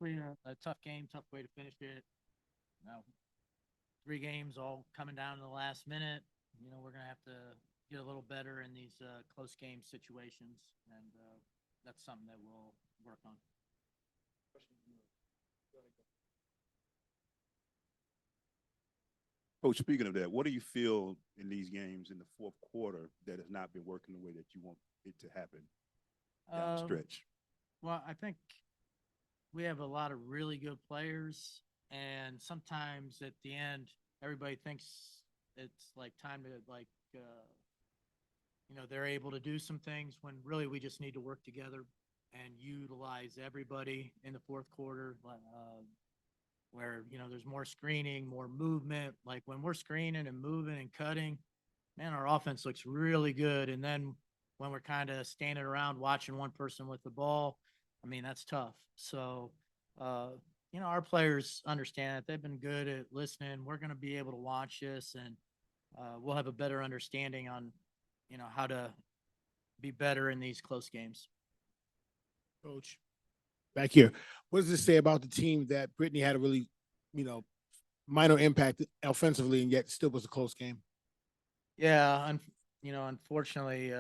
A tough game, tough way to finish it. Now, 3 games all coming down to the last minute. We're gonna have to get a little better in these close game situations, and that's something that we'll work on. Coach, speaking of that, what do you feel in these games in the fourth quarter that has not been working the way that you want it to happen down the Um, stretch? well, I think we have a lot of really good players, and sometimes at the end, everybody thinks it's like time to they're able to do some things when really we just need to work together and utilize everybody in the fourth quarter. Where there's more screening, more movement. Like when we're screening and moving and cutting, man, our offense looks really good. And then when we're kind of standing around watching one person with the ball, I mean that's tough. So, uh, our players understand that they've been good at listening. We're going to be able to watch this, and we'll have a better understanding on, how to be better in these close games. Coach, back here. What does this say about the team that Brittany had a really, you know, minor impact offensively and yet still was a close game? Yeah, unfortunately,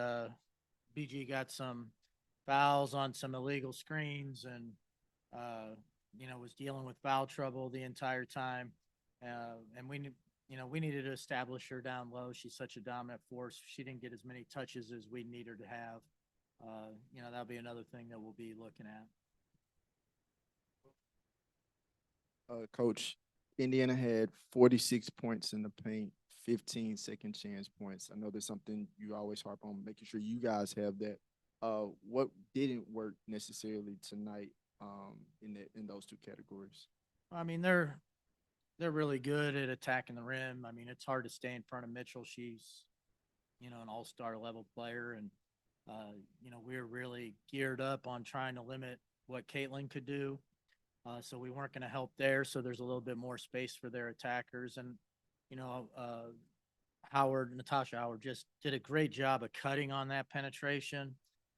BG got some fouls on some illegal screens, and was dealing with foul trouble the entire time. And we needed to establish her down low. She's such a dominant force. She didn't get as many touches as we need her to have. That'll be another thing that we'll be looking at. Coach, Indiana had 46 points in the paint, 15 second chance points. I know there's something you always harp on, making sure you guys have that. What didn't work necessarily tonight in those two categories? I mean, they're really good at attacking the rim. I mean, it's hard to stay in front of Mitchell. She's an all-star level player, and we're really geared up on trying to limit what Caitlin could do. So we weren't going to help there. So there's a little bit more space for their attackers. And, you know, uh, Natasha Howard just did a great job of cutting on that penetration.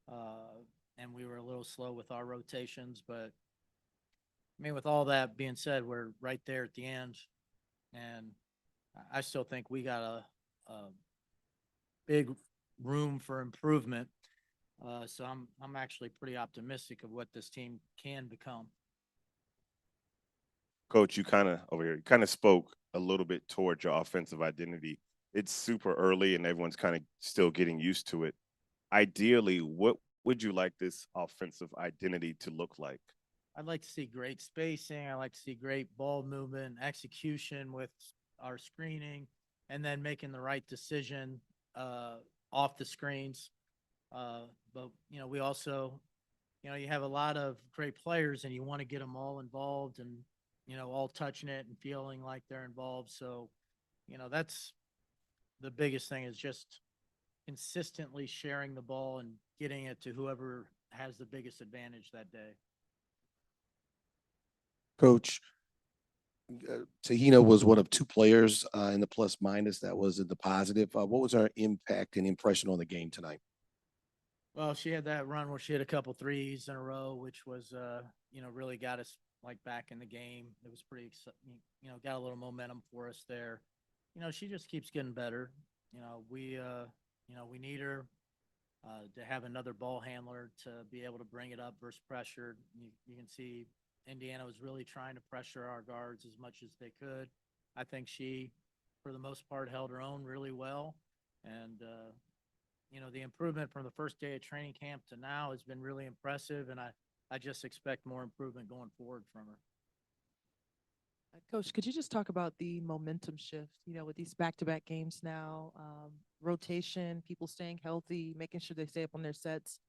And we were a little slow with our rotations. But, I mean, with all that being said, we're right there at the end. And I still think we got a big room for improvement. So I'm actually pretty optimistic of what this team can become. Coach, you kind of over here, you kind of spoke a little bit toward your offensive identity. It's super early and everyone's kind of still getting used to it. Ideally, what would you like this offensive identity to look like? I'd like to see great spacing. I like to see great ball movement, execution with our screening, and then making the right decision uh, off the screens. But we also, you have a lot of great players, and you want to get them all involved and all touching it and feeling like they're involved. So, that's the biggest thing is just consistently sharing the ball and getting it to whoever has the biggest advantage that day. Coach, Tahina was one of two players in the plus minus that was in the positive. What was her impact and impression on the game tonight? Well, she had that run where she hit a couple threes in a row, which was, really got us like back in the game. It was pretty, got a little momentum for us there. She just keeps getting better. We need her to have another ball handler to be able to bring it up versus pressure. You can see Indiana was really trying to pressure our guards as much as they could. I think she, for the most part, held her own really well. And, the improvement from the first day of training camp to now has been really impressive. And I just expect more improvement going forward from her. Coach, could you just talk about the momentum shift, with these back-to-back games now, rotation, people staying healthy, making sure they stay up on their sets,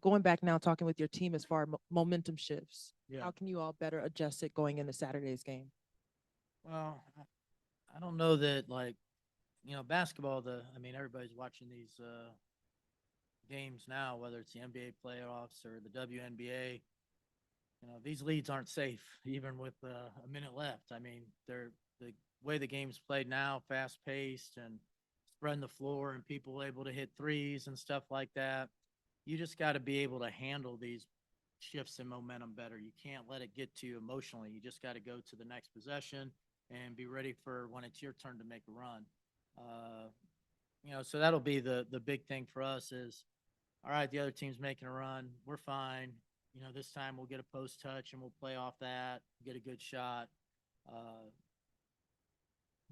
going back now, talking with your team as far as momentum shifts. Yeah. How can you all better adjust it going into Saturday's game? Well, I don't know that basketball. Everybody's watching these games now, whether it's the NBA playoffs or the WNBA. These leads aren't safe, even with a minute left. I mean, they're the way the game's played now, fast paced and spreading the floor and people able to hit threes and stuff like that. You just got to be able to handle these shifts in momentum better. You can't let it get to you emotionally. You just got to go to the next possession and be ready for when it's your turn to make a run. So that'll be the big thing for us is, all right, the other team's making a run. We're fine. This time we'll get a post touch and we'll play off that, get a good shot.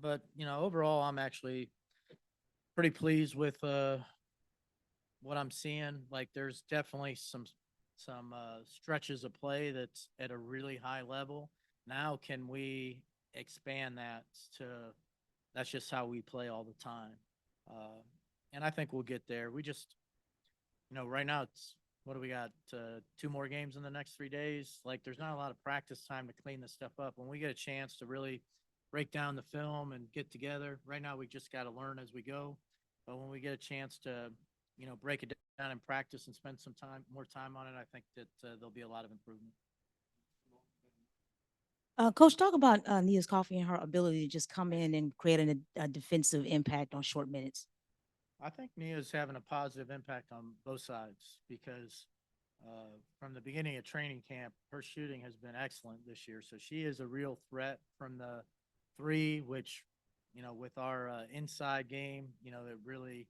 But overall, I'm actually pretty pleased with what I'm seeing. Like, there's definitely some stretches of play that's at a really high level. Now, can we expand that to that's just how we play all the time? And I think we'll get there. We just, right now it's what do we got? 2 more games in the next 3 days. Like, there's not a lot of practice time to clean this stuff up. When we get a chance to really break down the film and get together, right now we just got to learn as we go. But when we get a chance to, break it down in practice and spend some more time on it, I think that there'll be a lot of improvement. Coach, talk about Nia's Coffee and her ability to just come in and create a defensive impact on short minutes. I think Nia's having a positive impact on both sides because from the beginning of training camp, her shooting has been excellent this year. So she is a real threat from the 3, which, with our inside game, that really,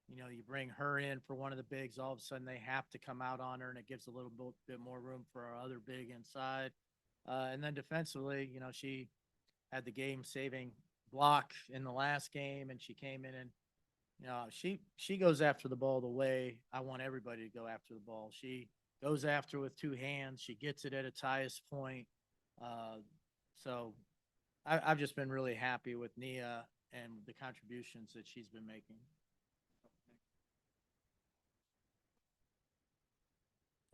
you bring her in for one of the bigs, all of a sudden they have to come out on her, and it gives a little bit more room for our other big inside. And then defensively, she had the game-saving block in the last game, and she came in and, she goes after the ball the way I want everybody to go after the ball. She goes after with 2 hands. She gets it at its highest point. So I've just been really happy with Nia and the contributions that she's been making.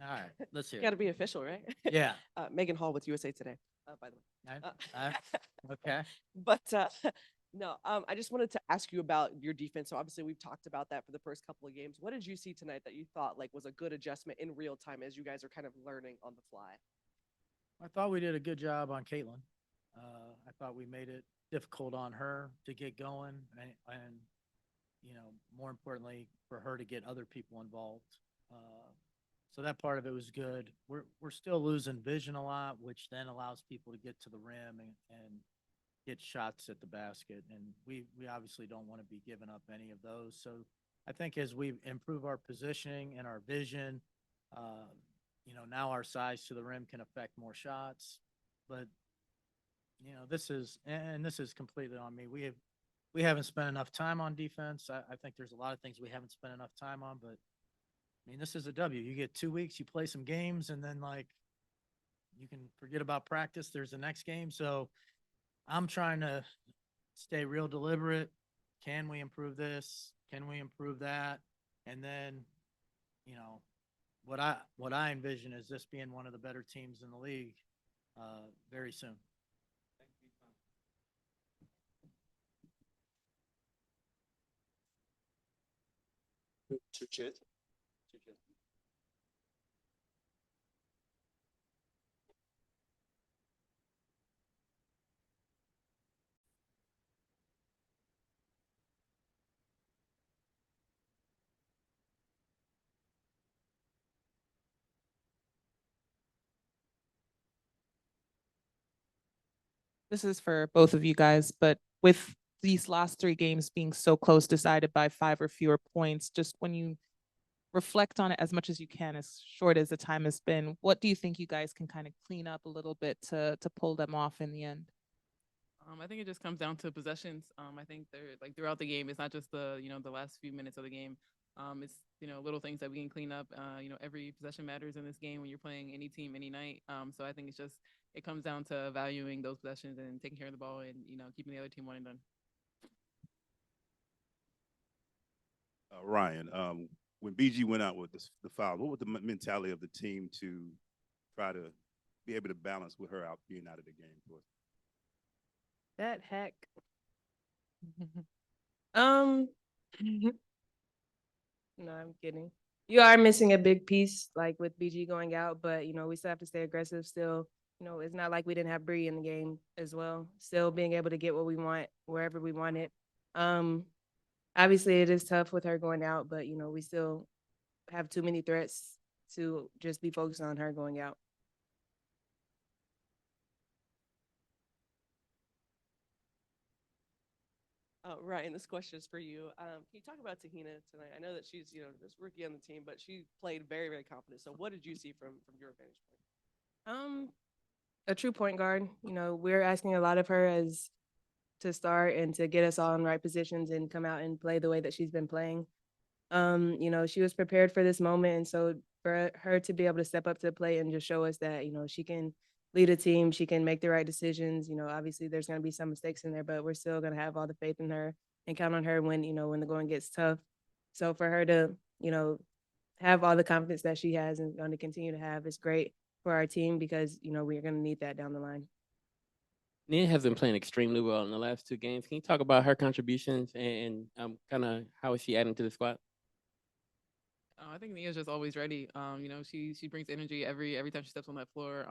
All right, let's hear Got to it. be official, right? Yeah. Megan Hall with USA Today, by the way. Okay. But no, I just wanted to ask you about your defense. So obviously we've talked about that for the first couple of games. What did you see tonight that you thought like was a good adjustment in real time as you guys are kind of learning on the fly? I thought we did a good job on Caitlin. I thought we made it difficult on her to get going and more importantly, for her to get other people involved. So that part of it was good. We're still losing vision a lot, which then allows people to get to the rim and get shots at the basket. And we obviously don't want to be giving up any of those. So I think as we improve our positioning and our vision, now our size to the rim can affect more shots. But this is completely on me. We haven't spent enough time on defense. I think there's a lot of things we haven't spent enough time on, but I mean, this is a W. You get 2 weeks, you play some games, and then you can forget about practice. There's the next game. So I'm trying to stay real deliberate. Can we improve this? Can we improve that? And then, what I envision is this being one of the better teams in the league very soon. This is for both of you guys, but with these last 3 games being so close, decided by 5 or fewer points, just when you reflect on it as much as you can, as short as the time has been, what do you think you guys can kind of clean up a little bit to pull them off in the end? I think it just comes down to possessions. I think they're like throughout the game. It's not just the last few minutes of the game. It's little things that we can clean up. Every possession matters in this game when you're playing any team any night. So I think it comes down to valuing those possessions and taking care of the ball and keeping the other team one and done. Ryan, when BG went out with the foul, what was the mentality of the team to try to be able to balance with her being out of the game for us? That heck. No, I'm kidding. You are missing a big piece, like with BG going out, but we still have to stay aggressive still. It's not like we didn't have Bree in the game as well. Still being able to get what we want wherever we want it. Obviously it is tough with her going out, but we still have too many threats to just be focused on her going out. Ryan, this question is for you. Can you talk about Tahina tonight? I know that she's, this rookie on the team, but she played very, very confident. So what did you see from your vantage point? A true point guard. We're asking a lot of her as to start and to get us all in right positions and come out and play the way that she's been playing. She was prepared for this moment, and so for her to be able to step up to the plate and just show us that, she can lead a team, she can make the right decisions. Obviously there's going to be some mistakes in there, but we're still going to have all the faith in her and count on her when the going gets tough. So for her to, have all the confidence that she has and going to continue to have is great for our team because, we're going to need that down the line. Nia has been playing extremely well in the last 2 games. Can you talk about her contributions and kind of how is she adding to the squad? I think Nia's just always ready. She brings energy every time she steps on that floor.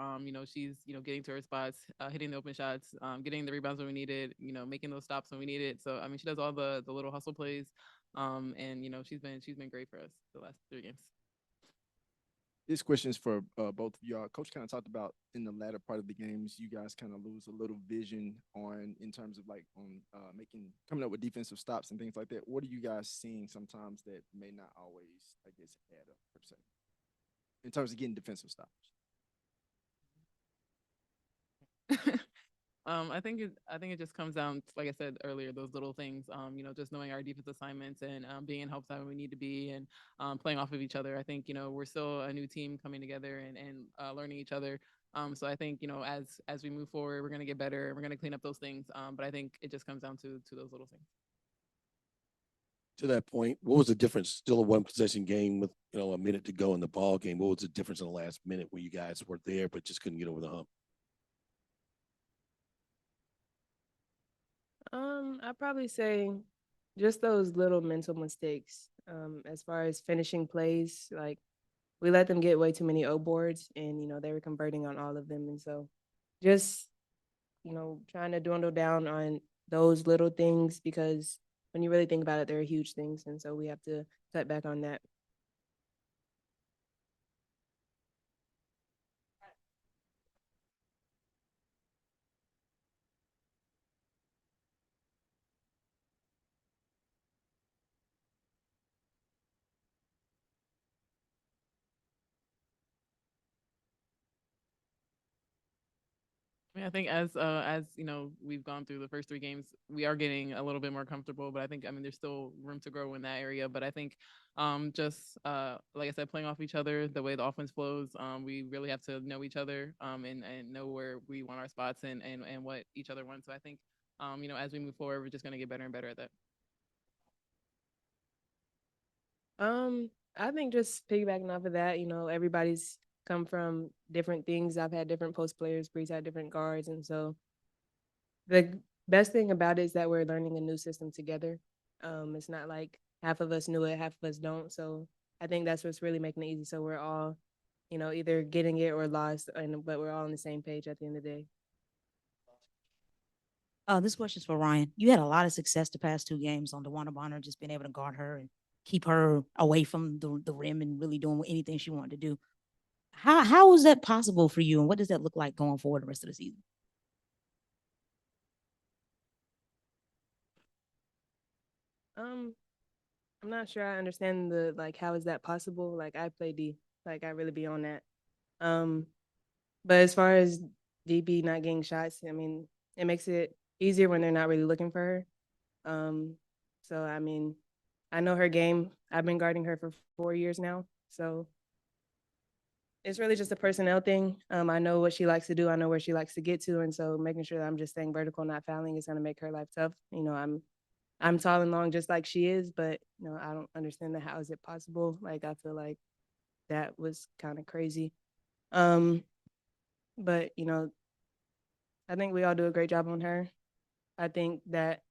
She's getting to her spots, hitting the open shots, getting the rebounds when we need it. Making those stops when we need it. So she does all the little hustle plays. And she's been great for us the last 3 games. This question is for both of y'all. Coach kind of talked about in the latter part of the games, you guys kind of lose a little vision in terms of coming up with defensive stops and things like that. What are you guys seeing sometimes that may not always, I guess, add up per se in terms of getting defensive stops? I think it just comes down to, like I said earlier, those little things. Just knowing our defense assignments and being in help side when we need to be and playing off of each other. I think we're still a new team coming together and learning each other. So I think as we move forward, we're gonna get better. We're gonna clean up those things. But I think it just comes down to those little things. To that point, what was the difference? Still a 1-possession game with a minute to go in the ball game. What was the difference in the last minute where you guys were there but just couldn't get over the hump? I'd probably say just those little mental mistakes. As far as finishing plays, like we let them get way too many O boards, and they were converting on all of them, and so just trying to dwindle down on those little things because when you really think about it, they're huge things, and so we have to cut back on that. I think as we've gone through the first 3 games, we are getting a little bit more comfortable. But I think there's still room to grow in that area. But I think just like I said, playing off each other, the way the offense flows, we really have to know each other and know where we want our spots and what each other wants. So I think as we move forward, we're just gonna get better and better at that. I think just piggybacking off of that, everybody's come from different things. I've had different post players, Bree's had different guards, and so the best thing about it is that we're learning a new system together. It's not like half of us knew it, half of us don't. So I think that's what's really making it easy. So we're all, either getting it or lost, but we're all on the same page at the end of the day. This question's for Ryan. You had a lot of success the past 2 games on DeWanna Bonner, just being able to guard her and keep her away from the rim and really doing anything she wanted to do. How is that possible for you, and what does that look like going forward the rest of the season? I'm not sure I understand how is that possible? Like I play D, like I really be on that. But as far as DB not getting shots, it makes it easier when they're not really looking for her. So I know her game. I've been guarding her for 4 years now, so it's really just a personnel thing. I know what she likes to do. I know where she likes to get to, and so making sure that I'm just staying vertical, not fouling, is going to make her life tough. I'm tall and long just like she is, but I don't understand how is it possible. Like I feel like that was kind of crazy. But I think we all do a great job on her. I think that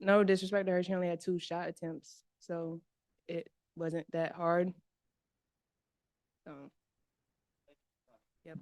no disrespect to her, she only had 2 shot attempts, so it wasn't that hard. Yep.